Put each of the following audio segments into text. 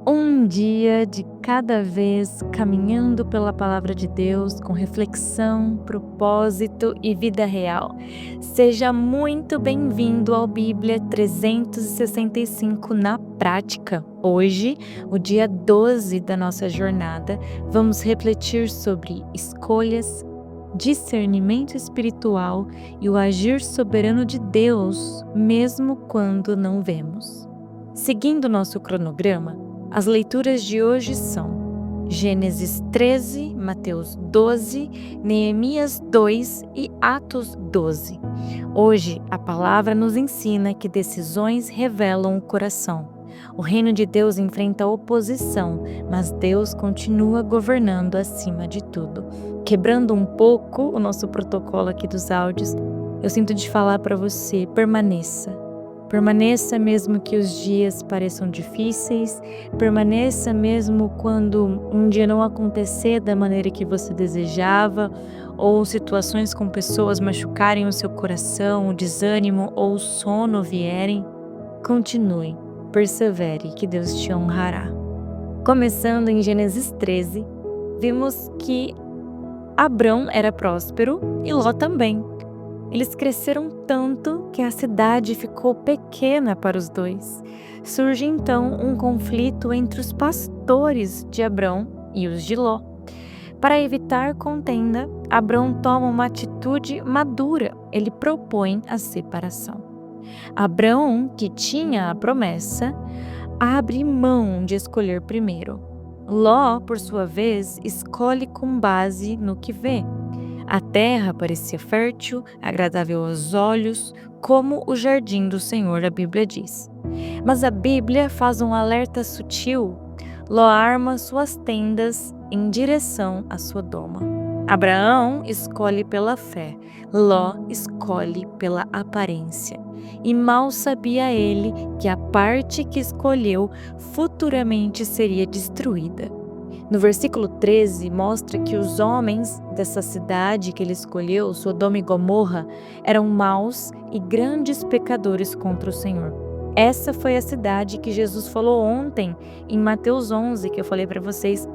Um dia de cada vez, caminhando pela palavra de Deus com reflexão, propósito e vida real. Seja muito bem-vindo ao Bíblia 365 na prática. Hoje, o dia 12 da nossa jornada, vamos refletir sobre escolhas, discernimento espiritual e o agir soberano de Deus, mesmo quando não vemos. Seguindo nosso cronograma, as leituras de hoje são Gênesis 13, Mateus 12, Neemias 2 e Atos 12. Hoje, a palavra nos ensina que decisões revelam o coração. O reino de Deus enfrenta oposição, mas Deus continua governando acima de tudo. Quebrando um pouco o nosso protocolo aqui dos áudios, eu sinto de falar para você, permaneça. Permaneça mesmo que os dias pareçam difíceis, permaneça mesmo quando um dia não acontecer da maneira que você desejava, ou situações com pessoas machucarem o seu coração, o desânimo ou o sono vierem. Continue, persevere, que Deus te honrará. Começando em Gênesis 13, vimos que Abrão era próspero e Ló também. Eles cresceram tanto que a cidade ficou pequena para os dois. Surge então um conflito entre os pastores de Abrão e os de Ló. Para evitar contenda, Abrão toma uma atitude madura. Ele propõe a separação. Abrão, que tinha a promessa, abre mão de escolher primeiro. Ló, por sua vez, escolhe com base no que vê. A terra parecia fértil, agradável aos olhos, como o jardim do Senhor, a Bíblia diz. Mas a Bíblia faz um alerta sutil. Ló arma suas tendas em direção a Sodoma. Abraão escolhe pela fé, Ló escolhe pela aparência. E mal sabia ele que a parte que escolheu futuramente seria destruída. No versículo 13, mostra que os homens dessa cidade que ele escolheu, Sodoma e Gomorra, eram maus e grandes pecadores contra o Senhor. Essa foi a cidade que Jesus falou ontem em Mateus 11, que eu falei para vocês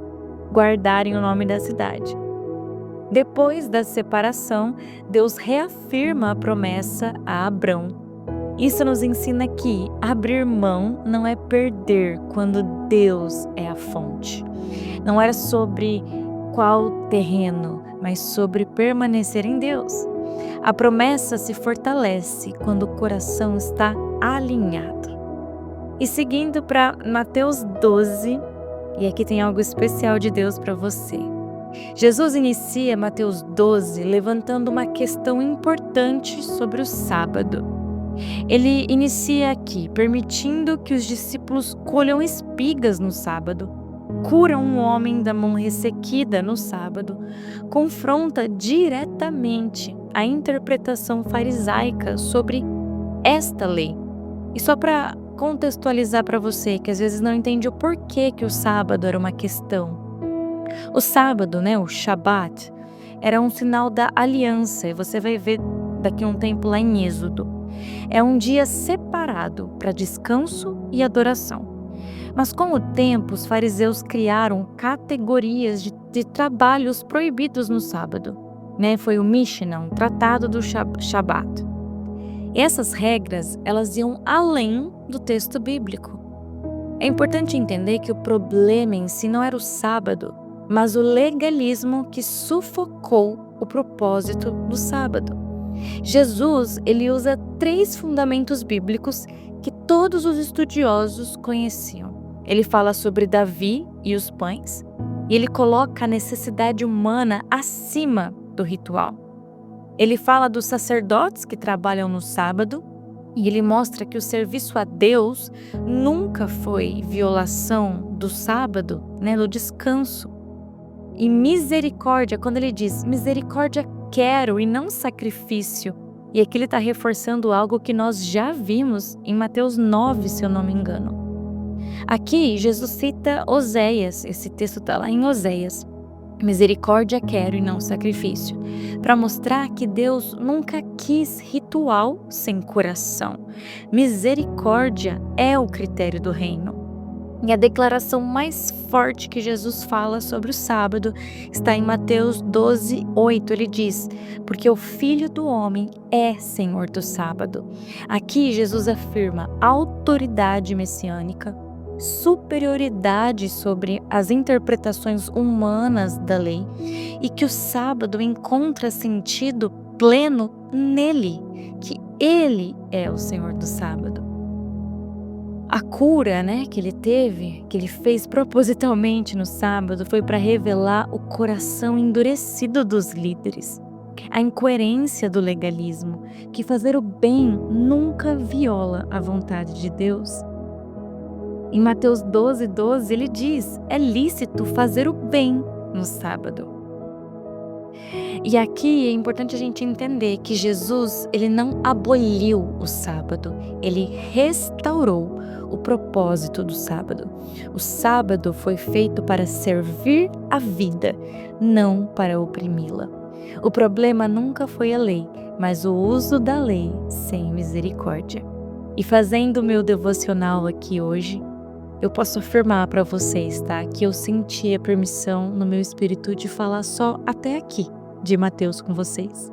guardarem o nome da cidade. Depois da separação, Deus reafirma a promessa a Abrão. Isso nos ensina que abrir mão não é perder quando Deus é a fonte. Não era sobre qual terreno, mas sobre permanecer em Deus. A promessa se fortalece quando o coração está alinhado. E seguindo para Mateus 12, e aqui tem algo especial de Deus para você. Jesus inicia Mateus 12 levantando uma questão importante sobre o sábado. Ele inicia aqui permitindo que os discípulos colham espigas no sábado, cura um homem da mão ressequida no sábado, confronta diretamente a interpretação farisaica sobre esta lei. E só para contextualizar para você que às vezes não entende o porquê que o sábado era uma questão. O sábado, o Shabat, era um sinal da aliança, e você vai ver daqui a um tempo lá em Êxodo. É um dia separado para descanso e adoração. Mas com o tempo, os fariseus criaram categorias de trabalhos proibidos no sábado. Foi o Mishnah, um tratado do Shabat. E essas regras, elas iam além do texto bíblico. É importante entender que o problema em si não era o sábado, mas o legalismo que sufocou o propósito do sábado. Jesus, ele usa 3 fundamentos bíblicos que todos os estudiosos conheciam. Ele fala sobre Davi e os pães, e ele coloca a necessidade humana acima do ritual. Ele fala dos sacerdotes que trabalham no sábado, e ele mostra que o serviço a Deus nunca foi violação do sábado, do descanso. E misericórdia, quando ele diz misericórdia quero e não sacrifício, e aqui ele está reforçando algo que nós já vimos em Mateus 9, se eu não me engano. Aqui Jesus cita Oséias, esse texto está lá em Oséias. Misericórdia quero e não sacrifício, para mostrar que Deus nunca quis ritual sem coração. Misericórdia é o critério do reino. E a declaração mais forte que Jesus fala sobre o sábado está em Mateus 12:8. Ele diz: porque o Filho do Homem é Senhor do sábado. Aqui Jesus afirma autoridade messiânica, superioridade sobre as interpretações humanas da lei e que o sábado encontra sentido pleno nele, que ele é o Senhor do sábado. A cura, que ele teve, que ele fez propositalmente no sábado, foi para revelar o coração endurecido dos líderes, a incoerência do legalismo, que fazer o bem nunca viola a vontade de Deus. Em Mateus 12:12 ele diz: é lícito fazer o bem no sábado. E aqui é importante a gente entender que Jesus, ele não aboliu o sábado, ele restaurou o propósito do sábado. O sábado foi feito para servir a vida, não para oprimi-la. O problema nunca foi a lei, mas o uso da lei sem misericórdia. E fazendo o meu devocional aqui hoje, eu posso afirmar para vocês, que eu senti a permissão no meu espírito de falar só até aqui de Mateus com vocês.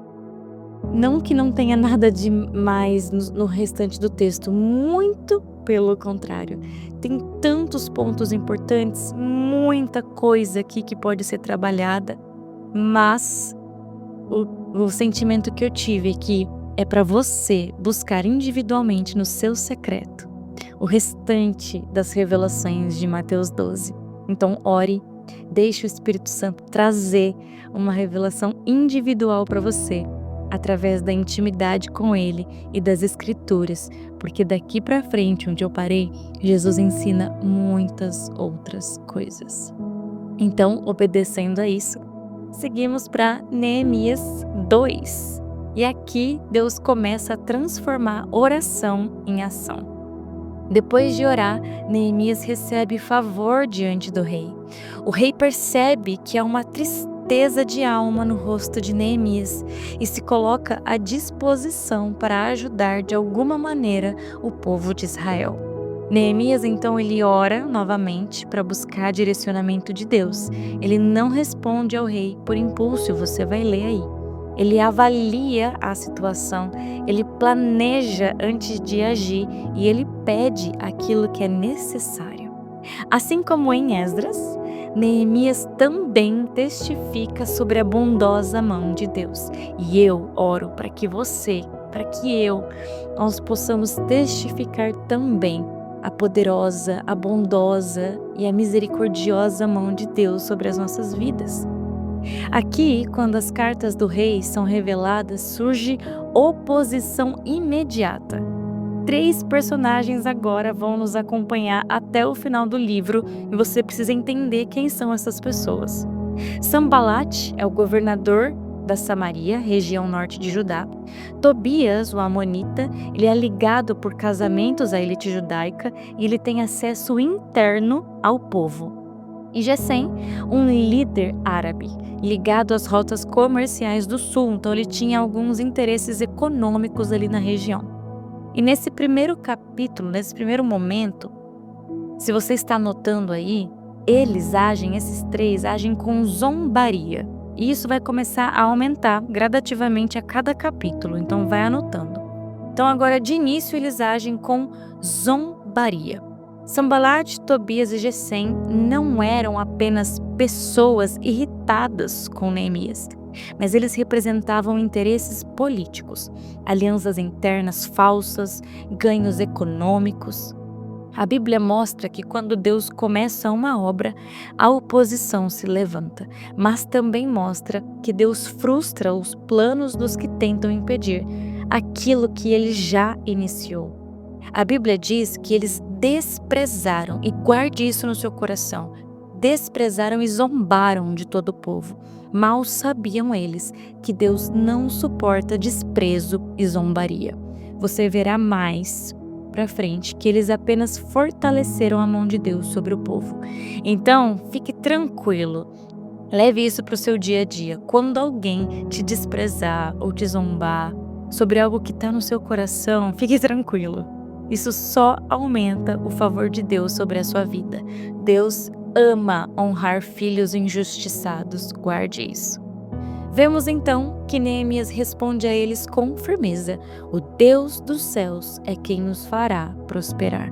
Não que não tenha nada de mais no restante do texto, muito pelo contrário. Tem tantos pontos importantes, muita coisa aqui que pode ser trabalhada, mas o sentimento que eu tive aqui é para você buscar individualmente no seu secreto o restante das revelações de Mateus 12. Então ore, deixe o Espírito Santo trazer uma revelação individual para você, através da intimidade com Ele e das Escrituras, porque daqui para frente, onde eu parei, Jesus ensina muitas outras coisas. Então, obedecendo a isso, seguimos para Neemias 2. E aqui Deus começa a transformar oração em ação. Depois de orar, Neemias recebe favor diante do rei. O rei percebe que há uma tristeza de alma no rosto de Neemias e se coloca à disposição para ajudar de alguma maneira o povo de Israel. Neemias então ele ora novamente para buscar direcionamento de Deus. Ele não responde ao rei por impulso, você vai ler aí. Ele avalia a situação, ele planeja antes de agir e ele pede aquilo que é necessário. Assim como em Esdras, Neemias também testifica sobre a bondosa mão de Deus. E eu oro para que nós possamos testificar também a poderosa, a bondosa e a misericordiosa mão de Deus sobre as nossas vidas. Aqui, quando as cartas do rei são reveladas, surge oposição imediata. 3 personagens agora vão nos acompanhar até o final do livro e você precisa entender quem são essas pessoas. Sanbalat é o governador da Samaria, região norte de Judá. Tobias, o amonita, ele é ligado por casamentos à elite judaica e ele tem acesso interno ao povo. E Gesem, um líder árabe, ligado às rotas comerciais do sul, então ele tinha alguns interesses econômicos ali na região. E nesse primeiro capítulo, nesse primeiro momento, se você está anotando aí, esses 3 agem com zombaria. E isso vai começar a aumentar gradativamente a cada capítulo, então vai anotando. Então agora de início eles agem com zombaria. Sanbalat, Tobias e Gesem não eram apenas pessoas irritadas com Neemias, mas eles representavam interesses políticos, alianças internas falsas, ganhos econômicos. A Bíblia mostra que quando Deus começa uma obra, a oposição se levanta, mas também mostra que Deus frustra os planos dos que tentam impedir aquilo que Ele já iniciou. A Bíblia diz que eles desprezaram, e guarde isso no seu coração, desprezaram e zombaram de todo o povo. Mal sabiam eles que Deus não suporta desprezo e zombaria. Você verá mais para frente que eles apenas fortaleceram a mão de Deus sobre o povo. Então, fique tranquilo. Leve isso para o seu dia a dia. Quando alguém te desprezar ou te zombar sobre algo que está no seu coração, fique tranquilo. Isso só aumenta o favor de Deus sobre a sua vida. Deus ama honrar filhos injustiçados, guarde isso. Vemos então que Neemias responde a eles com firmeza: o Deus dos céus é quem nos fará prosperar.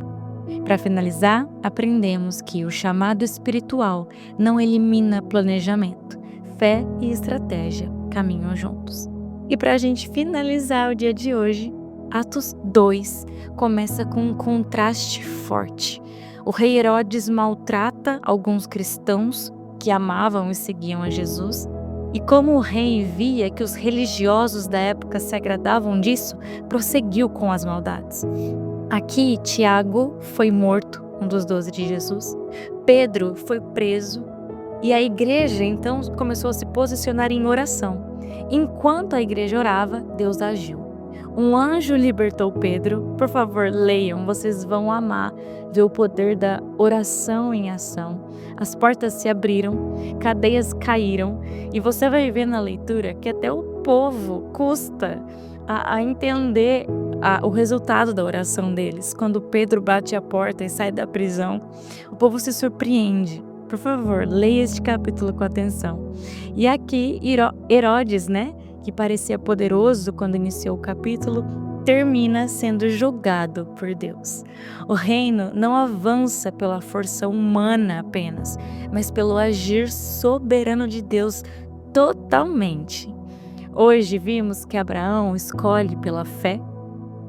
Para finalizar, aprendemos que o chamado espiritual não elimina planejamento. Fé e estratégia caminham juntos. E para a gente finalizar o dia de hoje, Atos 2 começa com um contraste forte. O rei Herodes maltrata alguns cristãos que amavam e seguiam a Jesus, e como o rei via que os religiosos da época se agradavam disso, prosseguiu com as maldades. Aqui, Tiago foi morto, um dos 12 de Jesus. Pedro foi preso e a igreja então começou a se posicionar em oração. Enquanto a igreja orava, Deus agiu. Um anjo libertou Pedro. Por favor, leiam, vocês vão amar ver o poder da oração em ação. As portas se abriram, cadeias caíram, e você vai ver na leitura que até o povo custa a entender o resultado da oração deles. Quando Pedro bate a porta e sai da prisão, o povo se surpreende. Por favor, leia este capítulo com atenção. E aqui, Herodes, que parecia poderoso quando iniciou o capítulo, termina sendo julgado por Deus. O reino não avança pela força humana apenas, mas pelo agir soberano de Deus totalmente. Hoje vimos que Abraão escolhe pela fé.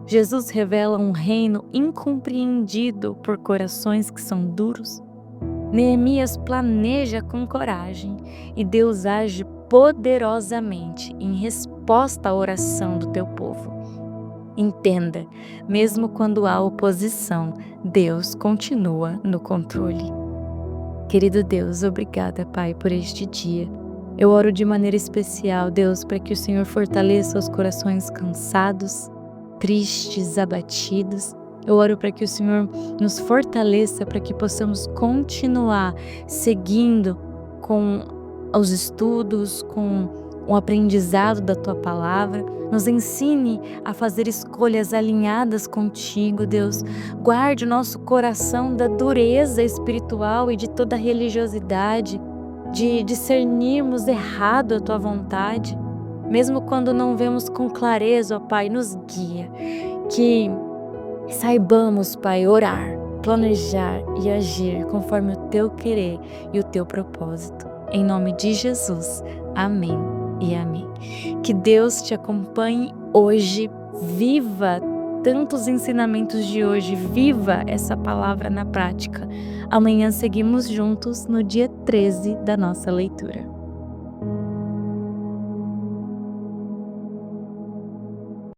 Jesus revela um reino incompreendido por corações que são duros. Neemias planeja com coragem e Deus age poderosamente em resposta à oração do teu povo. Entenda, mesmo quando há oposição, Deus continua no controle. Querido Deus, obrigada, Pai, por este dia. Eu oro de maneira especial, Deus, para que o Senhor fortaleça os corações cansados, tristes, abatidos. Eu oro para que o Senhor nos fortaleça para que possamos continuar seguindo com os estudos, com o aprendizado da Tua Palavra. Nos ensine a fazer escolhas alinhadas contigo, Deus. Guarde o nosso coração da dureza espiritual e de toda religiosidade, de discernirmos errado a Tua vontade. Mesmo quando não vemos com clareza, ó Pai, nos guia. Que saibamos, Pai, orar, planejar e agir conforme o Teu querer e o Teu propósito. Em nome de Jesus. Amém e amém. Que Deus te acompanhe hoje. Viva tantos ensinamentos de hoje. Viva essa palavra na prática. Amanhã seguimos juntos no dia 13 da nossa leitura.